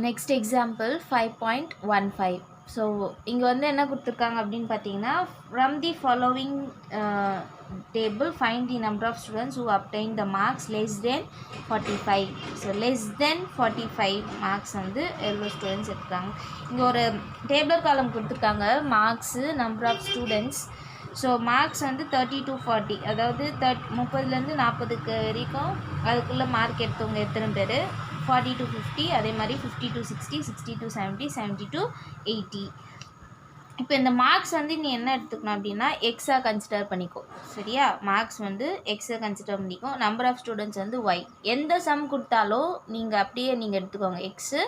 Next example 5.15. So இங்கே வந்து என்ன கொடுத்துருக்காங்க அப்படின்னு பார்த்தீங்கன்னா, from the following table find the number of students who obtained the marks less than 45. So less than 45 marks வந்து எவ்வளோ ஸ்டூடெண்ட்ஸ் எடுத்துருக்காங்க. இங்கே ஒரு டேபிள் காலம் கொடுத்துருக்காங்க, marks, number of students. So marks வந்து 30 to 40, அதாவது 30லேருந்து 40க்கு வரைக்கும் அதுக்குள்ளே மார்க் எடுத்தவங்க எத்தனை பேர், 40 to 50, அதே மாதிரி 50 to 60, 60 to 70, 70 to 80. இப்போ இந்த மார்க்ஸ் வந்து நீ என்ன எடுத்துக்கணும் அப்படின்னா எக்ஸாக கன்சிடர் பண்ணிக்கோ. சரியா? மார்க்ஸ் வந்து எக்ஸாக கன்சிடர் பண்ணிக்கோ. நம்பர் ஆஃப் ஸ்டூடெண்ட்ஸ் வந்து ஒய். எந்த சம் கொடுத்தாலும் நீங்கள் அப்படியே நீங்கள் எடுத்துக்கோங்க, எக்ஸு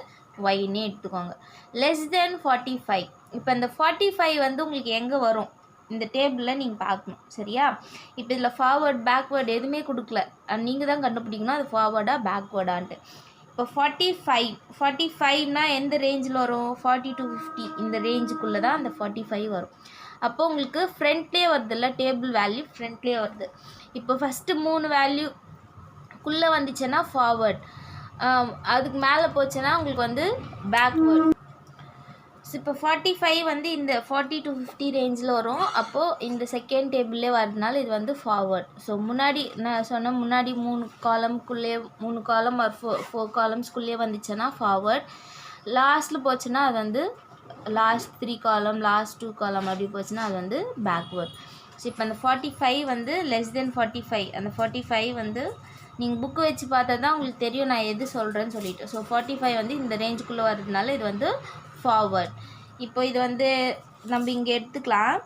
ஒய்ன்னே எடுத்துக்கோங்க. Less than 45. இப்போ இந்த 45 வந்து உங்களுக்கு எங்கே வரும் இந்த டேபிளில் நீங்கள் பார்க்கணும். சரியா? இப்போ இதில் ஃபார்வர்ட் பேக்வேர்டு எதுவுமே கொடுக்கல, நீங்கள் தான் கண்டுபிடிக்கணும் அது ஃபார்வர்டாக பேக்வேர்டான்ட்டு. இப்போ 45னா எந்த ரேஞ்சில் வரும், 40 to 50 இந்த ரேஞ்சுக்குள்ளே தான் அந்த 45 வரும். அப்போ உங்களுக்கு ஃப்ரண்ட்லேயே வருது இல்லை, டேபிள் வேல்யூ ஃப்ரண்ட்லேயே வருது. இப்போ ஃபஸ்ட்டு 3 வேல்யூக்குள்ளே வந்துச்சுன்னா ஃபார்வர்ட், அதுக்கு மேலே போச்சுன்னா உங்களுக்கு வந்து பேக்வேர்ட். ஸோ இப்போ 45 வந்து இந்த 40 to 50 ரேஞ்சில் வரும். அப்போது இந்த செகண்ட் டேபிள்லே வரதுனால இது வந்து ஃபார்வர்ட். ஸோ முன்னாடி நான் சொன்ன முன்னாடி 3 காலம் ஒரு 4 காலம்ஸ்குள்ளேயே வந்துச்சுன்னா ஃபார்வர்ட். லாஸ்ட்டில் போச்சுன்னா அது வந்து லாஸ்ட் 3 காலம், லாஸ்ட் 2 காலம் அப்படி போச்சுன்னா அது வந்து பேக்வேர்ட். ஸோ இப்போ அந்த 45 வந்து லெஸ் தென் 45, அந்த 45 வந்து நீங்கள் புக்கு வச்சு பார்த்தா தான் உங்களுக்கு தெரியும் நான் எது சொல்கிறேன்னு சொல்லிட்டு. ஸோ 45 வந்து இந்த ரேஞ்சுக்குள்ளே வர்றதுனால இது வந்து ஃபார்வர்ட். இப்போ இது வந்து நம்ம இங்கே எடுத்துக்கலாம்,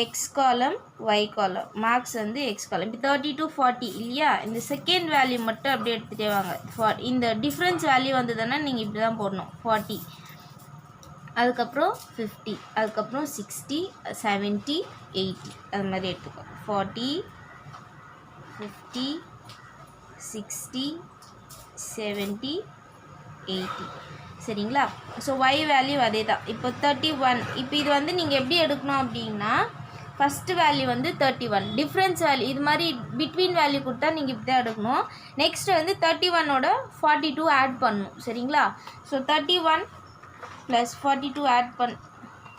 எக்ஸ் காலம் ஒய் காலம், மார்க்ஸ் வந்து எக்ஸ் காலம். இப்போ 30 to 40 இல்லையா, இந்த செகண்ட் வேல்யூ மட்டும் அப்படியே எடுத்துகிட்டே வாங்க. இந்த டிஃப்ரென்ஸ் வேல்யூ வந்ததுன்னா நீங்கள் இப்படி தான் போடணும், 40, அதுக்கப்புறம் 50, அதுக்கப்புறம் 60, 70, 80 அது மாதிரி எடுத்துக்கோ. 40, 50, 60, 70, 80. சரிங்களா? ஸோ ஒய் வேல்யூ அதே தான். இப்போ 31. இப்போ இது வந்து நீங்கள் எப்படி எடுக்கணும் அப்படின்னா, ஃபஸ்ட்டு வேல்யூ வந்து 31, டிஃப்ரென்ஸ் வேல்யூ இது மாதிரி பிட்வீன் வேல்யூ கொடுத்தா நீங்கள் இப்படி தான் எடுக்கணும். நெக்ஸ்ட் வந்து 31ஓட 42 ஆட் பண்ணணும். சரிங்களா? ஸோ 31 +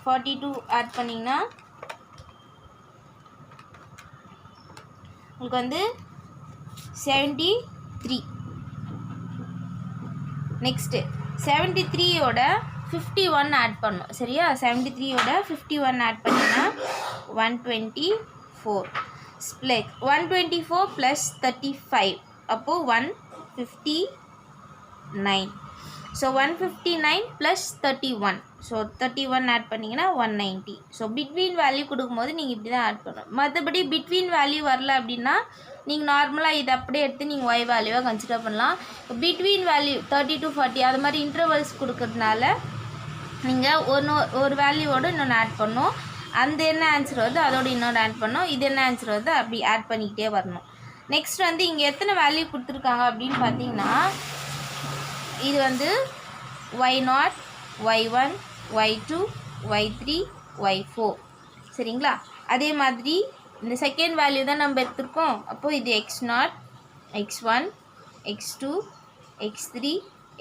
42 ஆட் பண்ணிங்கன்னா உங்களுக்கு வந்து 73. நெக்ஸ்ட்டு 73ஓட 51 ஆட் பண்ணணும். சரியா? 73ஓட 51 ஆட் பண்ணிங்கன்னா 124. ஸ்ப்ளிட் 124 + 35, அப்போது 159. ஸோ 159 + 31, ஸோ 31 ஆட் பண்ணிங்கன்னா 190. ஸோ பிட்வீன் வேல்யூ கொடுக்கும்போது நீங்கள் இப்படி தான் ஆட் பண்ணணும். மற்றபடி பிட்வீன் வேல்யூ வரல அப்படின்னா நீங்கள் நார்மலாக இதை அப்படியே எடுத்து நீங்கள் ஒய் வேல்யூவாக கன்சிடர் பண்ணலாம். பிட்வீன் வேல்யூ 30 to 40 அது மாதிரி இன்டர்வல்ஸ் கொடுக்கறதுனால நீங்கள் ஒரு வேல்யூவோடு இன்னொன்று ஆட் பண்ணணும். அந்த என்ன ஆன்சர் வருது அதோடு இன்னொன்று ஆட் பண்ணணும். இது என்ன ஆன்சர் வருது அப்படி ஆட் பண்ணிக்கிட்டே வரணும். நெக்ஸ்ட் வந்து இங்கே எத்தனை வேல்யூ கொடுத்துருக்காங்க அப்படின்னு பார்த்தீங்கன்னா, இது வந்து y0, y1, y2, y3, y4. சரிங்களா? அதே மாதிரி இந்த செகண்ட் வேல்யூ தான் நம்ம எடுத்துருக்கோம். அப்போது இது x0, x1, x2, x3,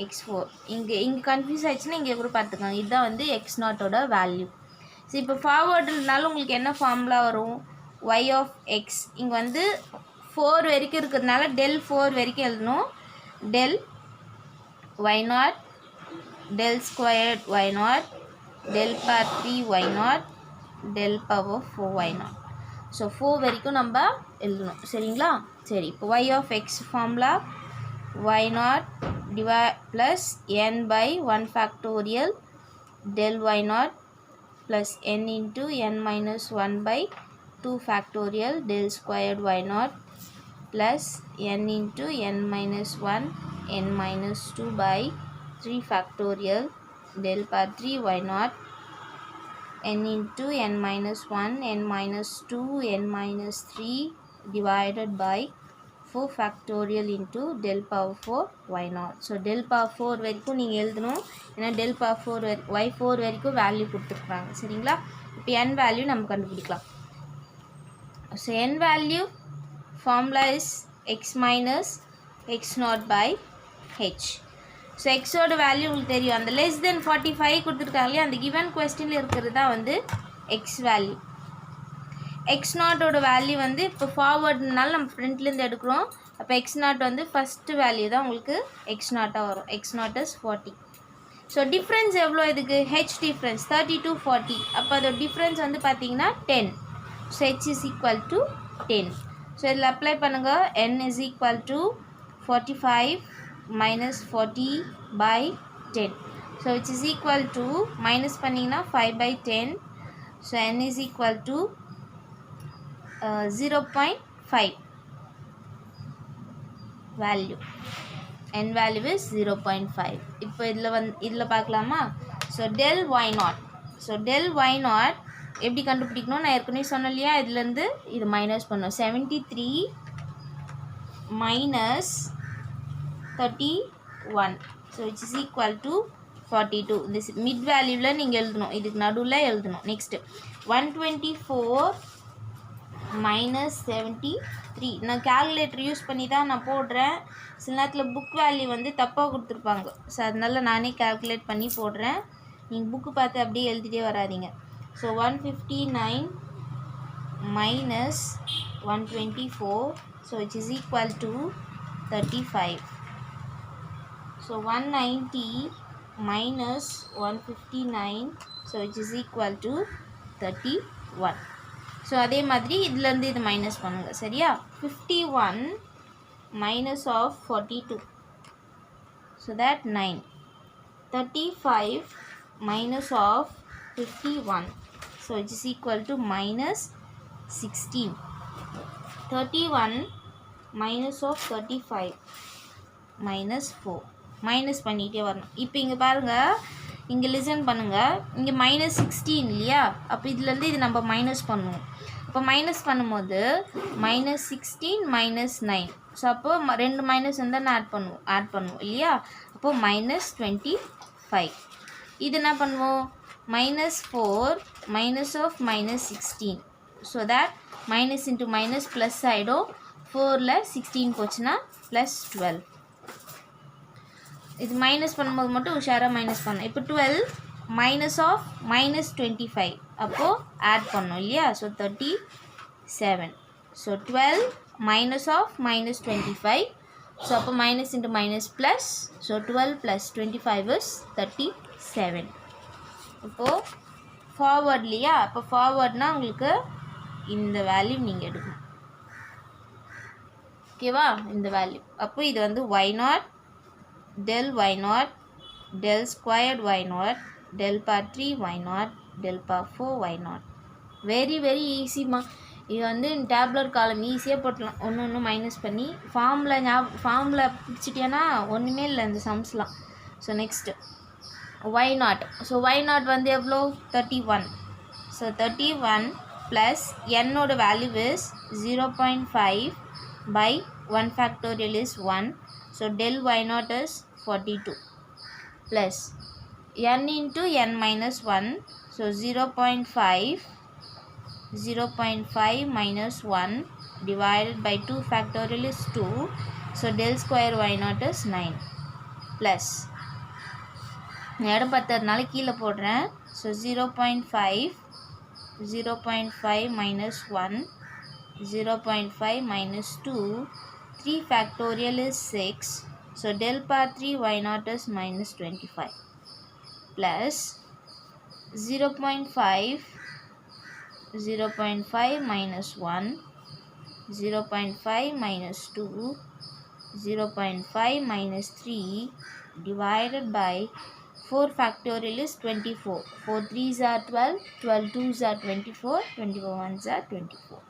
x4. இங்கே கன்ஃபியூஸ் ஆகிடுச்சுன்னா இங்கே கூட பார்த்துக்கோங்க, இதுதான் வந்து x0ஓட வேல்யூ. ஸோ இப்போ ஃபார்வர்டுனாலும் உங்களுக்கு என்ன ஃபார்முலா வரும், y of x. இங்கே வந்து 4 வரைக்கும் இருக்கிறதுனால del 4 வரைக்கும் எழுதணும். del y0, del squared y0, del power 3 y0, del power 4 y0. So 4 வரைக்கும் நம்ம எழுதணும். சரிங்களா? சரி, இப்போ y of x formula y0 + n by 1 factorial del y0 plus n into n minus 1 by 2 factorial del squared y0 plus n into n minus 1 n minus 2 by 3 factorial del power 3 y0 n into n minus 1 n minus 2 n minus 3 divided by 4 factorial into del power 4 y0. So del power 4 வரைக்கும் நீங்கள் எழுதணும். ஏன்னா del power 4 y4 வரைக்கும் value கொடுத்துருக்குறாங்க. சரிங்களா? இப்போ n value நம்ம கண்டுபிடிக்கலாம். So n value formula is x minus x0 by h. So எக்ஸோட வேல்யூ உங்களுக்கு தெரியும், அந்த லெஸ் தென் 45 கொடுத்துருக்காங்க இல்லையா, அந்த கிவன் கொஸ்டினில் இருக்கிறது தான் வந்து எக்ஸ் வேல்யூ. எக்ஸ் நாட்டோட வேல்யூ வந்து இப்போ ஃபார்வர்டுனால நம்ம ஃப்ரண்ட்லேருந்து எடுக்கிறோம். அப்போ எக்ஸ் நாட் வந்து ஃபஸ்ட்டு வேல்யூ தான் உங்களுக்கு எக்ஸ் நாட்டாக வரும். X not is 40. So difference எவ்வளோ இதுக்கு, ஹெச் டிஃப்ரென்ஸ் 30 to 40. அப்போ அதோட டிஃப்ரென்ஸ் வந்து பார்த்தீங்கன்னா 10. So H is equal to 10. So இதில் அப்ளை பண்ணுங்கள். n is equal to 45 minus 40 by 10. So which is equal to, minus பண்ணிங்கன்னா 5 by 10. So n is equal to 0.5 value. n value is 0.5. இப்போ இதில் பார்க்கலாமா. So del y naught. So del y naught எப்படி கண்டுபிடிக்கணும், நான் ஏற்கனவே சொன்னேன் இல்லையா, இதுலேருந்து இது மைனஸ் பண்ணோம். 73 minus 31. So which is equal to 42. This mid value நீங்கள் எழுதணும், இதுக்கு நடுவில் எழுதணும். Next 124 minus 73. நான் கால்குலேட்டர் யூஸ் பண்ணி தான் நான் போடுறேன். சில நேரத்தில் புக் வேல்யூ வந்து தப்பாக கொடுத்துருப்பாங்க. ஸோ அதனால நானே கால்குலேட் பண்ணி போடுறேன். நீங்கள் புக்கு பார்த்து அப்படியே எழுதிட்டே வராதிங்க. So 159 minus 124. So which is equal to 35. So 190 minus 159. So which is equal to 31. So அதே மாதிரி இதுலேருந்து இது மைனஸ் பண்ணுங்க சரியா. 51 minus of 42. So that 9. 35 minus of 51. So which is equal to minus 16. 31 minus of 35 minus 4. Minus பண்ணிகிட்டே வரணும். இப்போ இங்கே பாருங்கள், இங்கே லிசன் பண்ணுங்கள், இங்கே minus 16 இல்லையா, அப்போ இதுலேருந்து இது நம்ம மைனஸ் பண்ணுவோம். அப்போ மைனஸ் பண்ணும்போது minus 16 minus 9. ஸோ அப்போது ரெண்டு மைனஸ் வந்து நான் ஆட் பண்ணுவோம் இல்லையா. அப்போது minus 25. இது என்ன பண்ணுவோம், minus 4 minus of minus 16. So that minus into minus plus ஆகிடும். 4ல் 16 போச்சுன்னா ப்ளஸ் 12. இது மைனஸ் பண்ணும்போது மட்டும் உஷாராக மைனஸ் பண்ணணும். இப்போ 12 மைனஸ் ஆஃப் minus 25. அப்போது ஆட் பண்ணோம் இல்லையா. So 37. So 12 minus of minus 25. So அப்போ minus into minus plus. So 12 plus 25 is 37. இப்போது ஃபார்வர்ட் இல்லையா, அப்போ ஃபார்வர்ட்னால் உங்களுக்கு இந்த வேல்யூ நீங்கள் எடுக்கணும் ஓகேவா, இந்த வேல்யூ. அப்போ இது வந்து y not del y naught del squared y naught del power 3 y naught del power 4 y naught. Very very ஈஸிமா. இது வந்து டேப்லர் காலம் ஈஸியாக போட்டலாம், ஒன்று மைனஸ் பண்ணி. ஃபார்மில் பிடிச்சிட்டேன்னா ஒன்றுமே இல்லை இந்த சம்ஸ்லாம். So next y naught. So y naught வந்து எவ்வளோ, 31. ஸோ 31 ப்ளஸ் என்னோட value is 0.5 by 1 factorial is 1. So del y naught is 42 plus n into n minus 1. So 0.5 minus 1 divided by 2 factorial is 2. So del square y naught is 9 plus இடம் பத்ததுனால கீழே போடுறேன். So 0.5 minus 1, 0.5 minus 2, 3 factorial is 6. So del power 3 y naught is minus 25 plus 0.5 minus 1, 0.5 minus 2, 0.5 minus 3 divided by 4 factorial is 24. 4 3s are 12, 12 2s are 24, 24 1s are 24.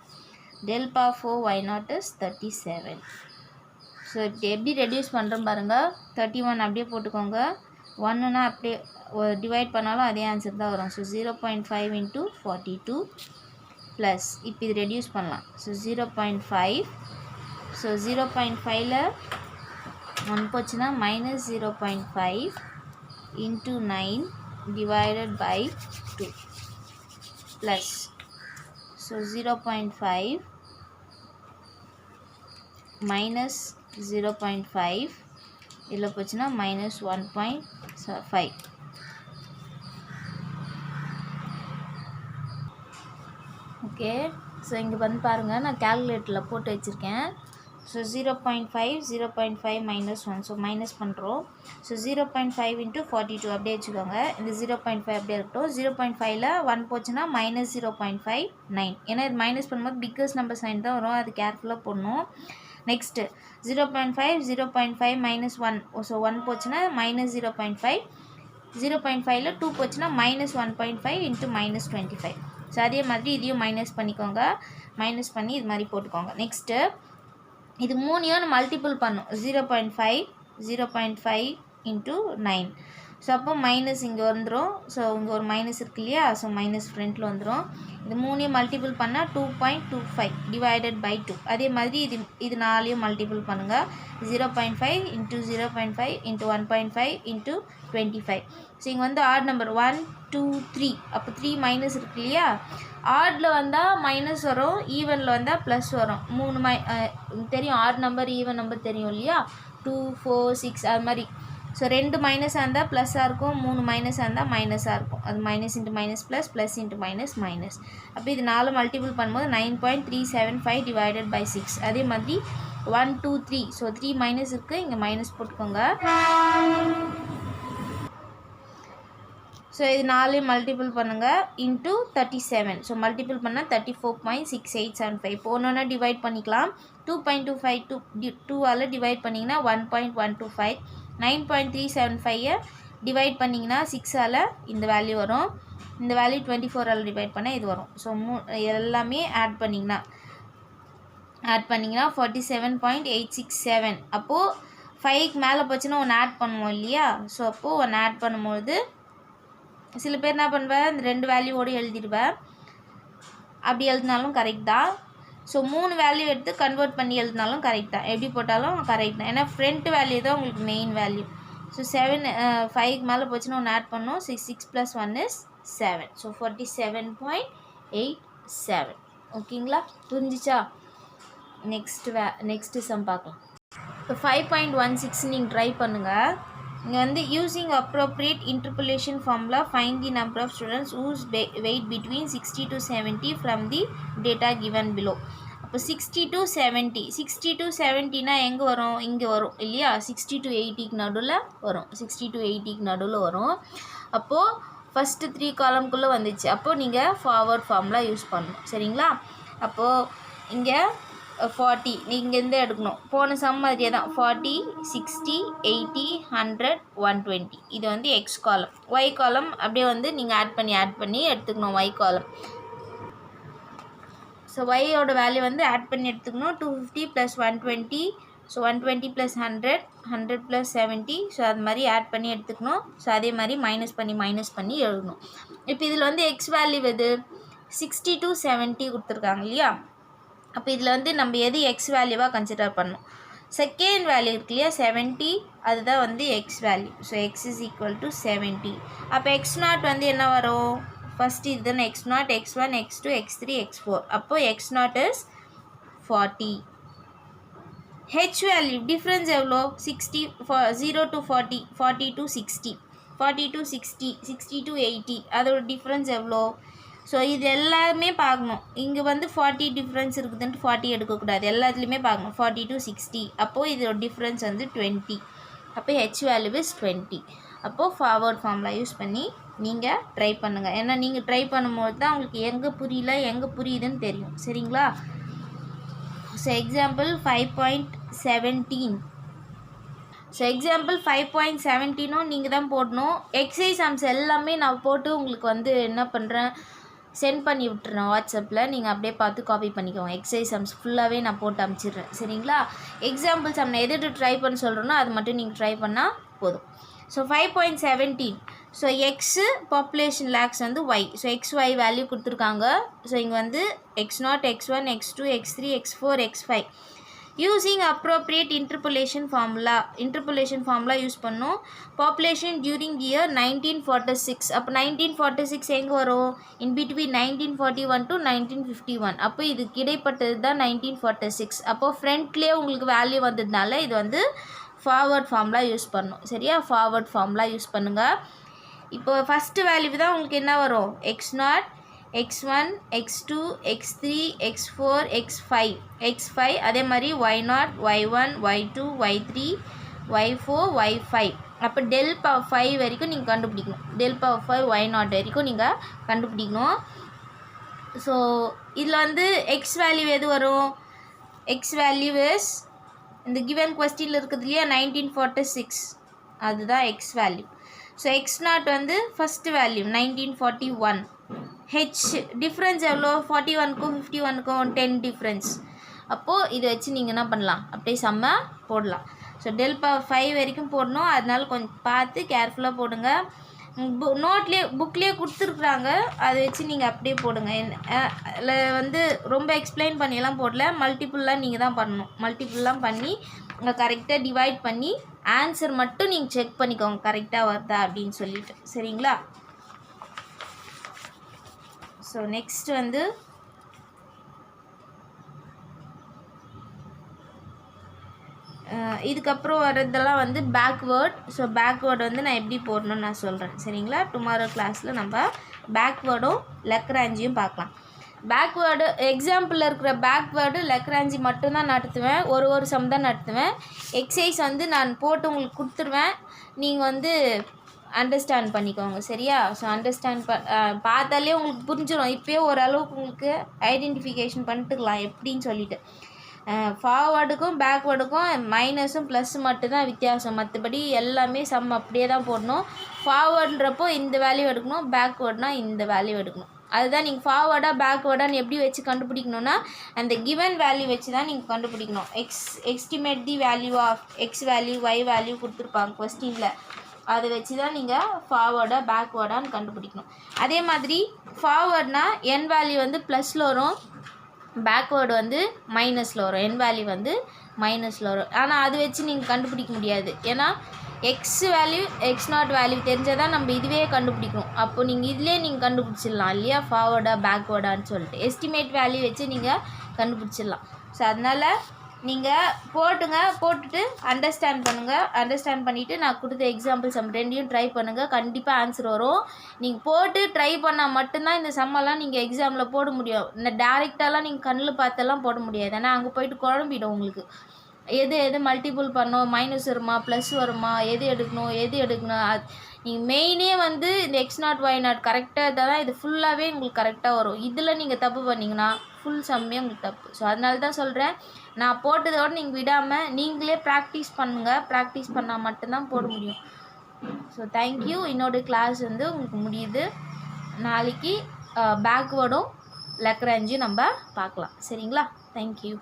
Del power 4 y naught is 37. So இப்போ எப்படி reduce பண்ணுறோம் பாருங்கள். 31 அப்படியே போட்டுக்கோங்க, 1னா அப்படியே divide பண்ணாலும் அதே answer தான் வரும். ஸோ 0.5 into 42 ப்ளஸ் இப்போ இது ரெடியூஸ் பண்ணலாம். ஸோ 0.5. ஸோ 0.5ல் 1 போச்சுன்னா minus 0.5 into 9 divided by 2 plus. So 0.5 minus 0.5 இதில் போச்சுன்னா -1.5. ஓகே, ஸோ இங்கே வந்து பாருங்கள், நான் கேல்குலேட்டரில் போட்டு வச்சுருக்கேன். ஸோ 0.5 0.5 -1, ஸோ மைனஸ் பண்ணுறோம். ஸோ 0.5 × 42 அப்படியே வச்சுக்கோங்க. இந்த 0.5 அப்படியே இருக்கட்டும். 0.5ல் 1 போச்சுன்னா -0.59. ஏன்னா இது மைனஸ் பண்ணும்போது பிக்கஸ்ட் நம்பர் சைன் தான் வரும், அது கேர்ஃபுல்லாக போடணும். நெக்ஸ்ட்டு 0.5 0.5 -1, ஸோ 1 போச்சுன்னா -0.5. 0.5ல் 2 போச்சுன்னா -1.5 × -25. ஸோ அதே மாதிரி இதையும் மைனஸ் பண்ணிக்கோங்க. மைனஸ் பண்ணி இது மாதிரி போட்டுக்கோங்க. நெக்ஸ்ட்டு இது 3யும் மல்டிபிள் பண்ணும். 0.5 0.5 × 9. ஸோ அப்போ மைனஸ் இங்கே வந்துடும். ஸோ இங்கே ஒரு மைனஸ் இருக்கு இல்லையா, ஸோ மைனஸ் ஃப்ரண்ட்டில் வந்துடும். இது 3யும் மல்டிபிள் பண்ணால் 2.25 டிவைடட் பை 2. அதே மாதிரி இது 4யும் மல்டிபிள் பண்ணுங்கள். 0.5 × 0.5 × 1.5 × 25. ஸோ இங்கே வந்து ஆட் நம்பர் 1 2 3, அப்போ 3 மைனஸ் இருக்கு இல்லையா, ஆடில் வந்தால் மைனஸ் வரும், ஈவனில் வந்தால் ப்ளஸ் வரும். 3 தெரியும், ஆட் நம்பர் ஈவன் நம்பர் தெரியும் இல்லையா, 2 4 6 அது மாதிரி. ஸோ 2 மைனஸாக இருந்தால் ப்ளஸ்ஸாக இருக்கும், 3 மைனஸாக இருந்தால் மைனஸாக இருக்கும். அது minus × minus plus, plus × minus minus. அப்போ இது 4 மல்டிபிள் பண்ணும்போது 9.375 டிவைடட் பை 6. அதே மாதிரி 1 2 3, ஸோ 3 மைனஸ் இருக்குது, இங்கே மைனஸ் போட்டுக்கோங்க. ஸோ இது 4 மல்டிபிள் பண்ணுங்கள் இன்ட்டு 37. ஸோ மல்டிபிள் பண்ணால் 34.6875. இப்போ ஒன்று டிவைட் பண்ணிக்கலாம். 2.25 2ஆல் டிவைட் பண்ணிங்கன்னா 1.125. 9.375 டிவைட் பண்ணிங்கன்னா 6ஆல் இந்த வேல்யூ வரும். இந்த வேல்யூ 24ஆல் டிவைட் பண்ணால் இது வரும். ஸோ எல்லாமே ஆட் பண்ணிங்கன்னா 47.867. அப்போது 5க்கு மேலே போச்சுன்னா ஒன்று ஆட் பண்ணுவோம் இல்லையா, ஸோ அப்போது ஒன்று ஆட் பண்ணும்போது சில பேர் என்ன பண்ணுவேன், இந்த 2 வேல்யூவோடு எழுதிடுவேன். அப்படி எழுதினாலும் கரெக்ட் தான். ஸோ 3 வேல்யூ எடுத்து கன்வெர்ட் பண்ணி எழுதினாலும் கரெக்ட் தான். எப்படி போட்டாலும் கரெக்ட் தான், ஏன்னா ஃப்ரண்ட் வேல்யூ தான் உங்களுக்கு மெயின் வேல்யூ. ஸோ 5க்கு மேலே போச்சுன்னா ஒன்று ஆட் பண்ணோம். 6 + 1 = 7. ஸோ 47.87. ஓகேங்களா, புரிஞ்சிச்சா? நெக்ஸ்ட்டு சம் பார்க்கலாம். இப்போ 5.16 நீங்கள் ட்ரை பண்ணுங்கள். இங்கே வந்து using appropriate interpolation formula find the number of students whose weight between 60 to 70 from the data given below. அப்போ 60 to 70, 60 to 70னா எங்கே வரும், இங்கே வரும் இல்லையா, 60 to 80க்கு நடுவில் வரும். 60 to 80க்கு நடுவில் வரும். அப்போது ஃபஸ்ட்டு 3 காலம்குள்ளே வந்துச்சு. அப்போது நீங்கள் ஃபார்வர்ட் ஃபார்முலா யூஸ் பண்ணணும், சரிங்களா? அப்போது இங்கே 40 நீங்கள் இந்த எடுக்கணும். போன சம் மாதிரியே தான், 40 60 80 100 120. இது வந்து எக்ஸ் காலம். ஒய் காலம் அப்படியே வந்து நீங்கள் ஆட் பண்ணி எடுத்துக்கணும் ஒய் காலம். ஸோ ஒய்யோட வேல்யூ வந்து ஆட் பண்ணி எடுத்துக்கணும். 250 + 120, ஸோ 120 + 100 100 + 70. ஸோ அது மாதிரி ஆட் பண்ணி எடுத்துக்கணும். ஸோ அதே மாதிரி மைனஸ் பண்ணி எழுதணும். இப்போ இதில் வந்து எக்ஸ் வேல்யூ எது, 60 to 70 கொடுத்துருக்காங்க இல்லையா. அப்போ இதில் வந்து நம்ம எது எக்ஸ் வேல்யூவாக கன்சிடர் பண்ணணும், செகண்ட் வேல்யூ இருக்கு இல்லையா 70, அதுதான் வந்து எக்ஸ் வேல்யூ. So X = 70. அப்போ x0 வந்து என்ன வரும், ஃபஸ்ட்டு இதுதானே x0, x1 x2 x3 x4. அப்போது x0 = 40. ஹெச் வேல்யூ டிஃப்ரென்ஸ் எவ்வளோ, 60 0 to 40 40 to 60 40 to 60 60 to 80, அதோட டிஃப்ரென்ஸ் எவ்வளோ. ஸோ இது எல்லாமே பார்க்கணும். இங்கே வந்து 40 டிஃப்ரென்ஸ் இருக்குதுன்ட்டு 40 எடுக்கக்கூடாது, எல்லாத்துலேயுமே பார்க்கணும். 40 to 60, அப்போது இதோட டிஃப்ரென்ஸ் வந்து 20. அப்போ ஹெச் வேல்யூ = 20. அப்போது ஃபார்வர்ட் ஃபார்முலா யூஸ் பண்ணி நீங்கள் ட்ரை பண்ணுங்கள். ஏன்னா நீங்கள் ட்ரை பண்ணும்போது தான் உங்களுக்கு எங்கே புரியல எங்கே புரியுதுன்னு தெரியும், சரிங்களா? So example 5.17. ஸோ எக்ஸாம்பிள் 5.17ம் நீங்கள் தான் போடணும். எக்ஸசைஸ் சம்ஸ் எல்லாமே நான் போட்டு உங்களுக்கு வந்து என்ன பண்ணுறேன், சென்ட் பண்ணி விட்டுறேன் வாட்ஸ்அப்பில். நீங்கள் அப்படியே பார்த்து காப்பி பண்ணிக்கோங்க. எக்ஸசைஸ் சம்ஸ் ஃபுல்லாகவே நான் போட்டு அனுப்பிச்சிடுறேன், சரிங்களா? எக்ஸாம்பிள் சம் நான் எது ட்ரை பண்ண சொல்கிறேனோ அது மட்டும் நீங்கள் ட்ரை பண்ணால் போதும். So 5.17. So x population lakhs வந்து ஒய். ஸோ XY வேல்யூ கொடுத்துருக்காங்க. ஸோ இங்கே வந்து x0 x1 x2 x3 x4 x5. Using appropriate interpolation formula use பண்ணோம். Population during year 1946. அப்போ 1946 எங்கே வரும், இன் பிட்வீன் 1941 to 1951. அப்போ இதுக்கு இடைப்பட்டது தான் 1946. அப்போது ஃப்ரண்ட்லேயே உங்களுக்கு வேல்யூ வந்ததுனால இது வந்து ஃபார்வர்ட் ஃபார்முலா யூஸ் பண்ணணும். சரியா? ஃபார்வர்ட் ஃபார்முலா யூஸ் பண்ணுங்கள். இப்போ ஃபஸ்ட்டு வேல்யூ தான் உங்களுக்கு என்ன வரும்? x0, x1, x2, x3, x4, x5 அதே மாதிரி y0, y1, y2, y3, y4, y5. அப்போ டெல் பவர் 5 வரைக்கும் நீங்கள் கண்டுபிடிக்கணும். டெல் பவர் 5 y0 வரைக்கும் நீங்கள் கண்டுபிடிக்கணும். ஸோ இதில் வந்து எக்ஸ் வேல்யூ எது வரும்? எக்ஸ் வேல்யூ இஸ் இந்த கிவன் கொஸ்டினில் இருக்குது இல்லையா 1946, அதுதான் எக்ஸ் வேல்யூ. ஸோ x0 வந்து ஃபஸ்ட்டு வேல்யூ 1941. ஹெச் டிஃப்ரென்ஸ் எவ்வளோ? 41க்கும் 51க்கும் 10 டிஃப்ரென்ஸ். அப்போது இதை வச்சு நீங்கள் என்ன பண்ணலாம்? அப்படியே செம்ம போடலாம். ஸோ டெல் பவர் 5 வரைக்கும் போடணும். அதனால கொஞ்சம் பார்த்து கேர்ஃபுல்லாக போடுங்க. புக்லேயே கொடுத்துருக்குறாங்க, அதை வச்சு நீங்கள் அப்படியே போடுங்க. அதில் வந்து ரொம்ப எக்ஸ்பிளைன் பண்ணியெல்லாம் போடல, மல்டிப்புல்லாம் நீங்கள் தான் பண்ணணும். மல்டிப்புல்லாம் பண்ணி உங்கள் கரெக்டாக டிவைட் பண்ணி ஆன்சர் மட்டும் நீங்கள் செக் பண்ணிக்கோங்க கரெக்டாக வருதா அப்படின்னு சொல்லிட்டு. சரிங்களா? ஸோ நெக்ஸ்ட் வந்து இதுக்கப்புறம் வர்றதெல்லாம் வந்து பேக்வேர்ட். ஸோ பேக்வேர்டு வந்து நான் எப்படி போடணும்னு நான் சொல்கிறேன். சரிங்களா? டுமாரோ கிளாஸில் நம்ம பேக்வேர்டும் லக்ராஞ்சியும் பார்க்கலாம். பேக்வேர்டு எக்ஸாம்பிளில் இருக்கிற பேக்வேர்டு லக்ராஞ்சி மட்டும்தான் நடத்துவேன். ஒரு சம் தான் நடத்துவேன். எக்ஸசைஸ் வந்து நான் போட்டு உங்களுக்கு கொடுத்துருவேன். நீங்கள் வந்து அண்டர்ஸ்டாண்ட் பண்ணிக்கோங்க. சரியா? ஸோ அண்டர்ஸ்டாண்ட் பார்த்தாலே உங்களுக்கு புரிஞ்சிடும். இப்போயே ஓரளவுக்கு உங்களுக்கு ஐடென்டிஃபிகேஷன் பண்ணிட்டுக்கலாம் எப்படின்னு சொல்லிட்டு. ஃபார்வேர்டுக்கும் பேக்வேர்டுக்கும் மைனஸும் ப்ளஸ்ஸும் மட்டும்தான் வித்தியாசம். மற்றபடி எல்லாமே சம் அப்படியே தான் போடணும். ஃபார்வேர்டுன்றப்போ இந்த வேல்யூ எடுக்கணும், பேக்வேர்டுனா இந்த வேல்யூ எடுக்கணும். அதுதான் நீங்கள் ஃபார்வேர்டாக பேக்வேர்டான்னு எப்படி வச்சு கண்டுபிடிக்கணும்னா அந்த கிவன் வேல்யூ வச்சு தான் நீங்கள் கண்டுபிடிக்கணும். Estimate the value of x value y value கொடுத்துருப்பாங்க கொஸ்டினில். அதை வச்சு தான் நீங்கள் ஃபார்வேர்டாக பேக்வேர்டான்னு கண்டுபிடிக்கணும். அதே மாதிரி ஃபார்வேர்ட்னா என் வேல்யூ வந்து ப்ளஸில் வரும், பேக்வேர்டு வந்து மைனஸில் வரும். என் வேல்யூ வந்து மைனஸில் வரும். ஆனால் அது வச்சு நீங்கள் கண்டுபிடிக்க முடியாது. ஏன்னா எக்ஸ் வேல்யூ x0 வேல்யூ தெரிஞ்சால் தான் நம்ம இதுவே கண்டுபிடிக்கணும். அப்போ நீங்கள் இதிலே நீங்கள் கண்டுபிடிச்சிடலாம் இல்லையா? ஃபார்வேர்டாக பேக்வேர்டான்னு சொல்லிட்டு எஸ்டிமேட் வேல்யூ வச்சு நீங்கள் கண்டுபிடிச்சிடலாம். ஸோ அதனால் நீங்கள் போட்டுட்டு அண்டர்ஸ்டாண்ட் பண்ணுங்கள். அண்டர்ஸ்டாண்ட் பண்ணிவிட்டு நான் கொடுத்த எக்ஸாம்பிள் சம் ரெண்டையும் ட்ரை பண்ணுங்கள். கண்டிப்பாக ஆன்சர் வரும். நீங்கள் போட்டு ட்ரை பண்ணால் மட்டும்தான் இந்த சம்மெல்லாம் நீங்கள் எக்ஸாமில் போட முடியும். இந்த டேரெக்டாலாம் நீங்கள் கண்ணில் பார்த்தெல்லாம் போட முடியாது. ஏன்னா அங்கே போய்ட்டு குழம்பிடும் உங்களுக்கு. எது மல்டிபிள் பண்ணோம், மைனஸ் வருமா ப்ளஸ் வருமா, எது எடுக்கணும் நீங்கள் மெயினே வந்து இந்த x0 y0 கரெக்டாக இருந்தால் தான் இது ஃபுல்லாகவே உங்களுக்கு கரெக்டாக வரும். இதில் நீங்கள் தப்பு பண்ணிங்கன்னா ஃபுல் சம்மே உங்களுக்கு தப்பு. ஸோ அதனால தான் சொல்கிறேன், நான் போட்டதோடு நீங்கள் விடாமல் நீங்களே ப்ராக்டிஸ் பண்ணுங்கள். ப்ராக்டிஸ் பண்ணால் மட்டும்தான் போட முடியும். So thank you. இன்னொரு கிளாஸ் வந்து உங்களுக்கு முடியுது. நாளைக்கு பேக்வேர்டும் லக்ராஞ்சியும் நம்ம பார்க்கலாம். சரிங்களா? தேங்க்யூ.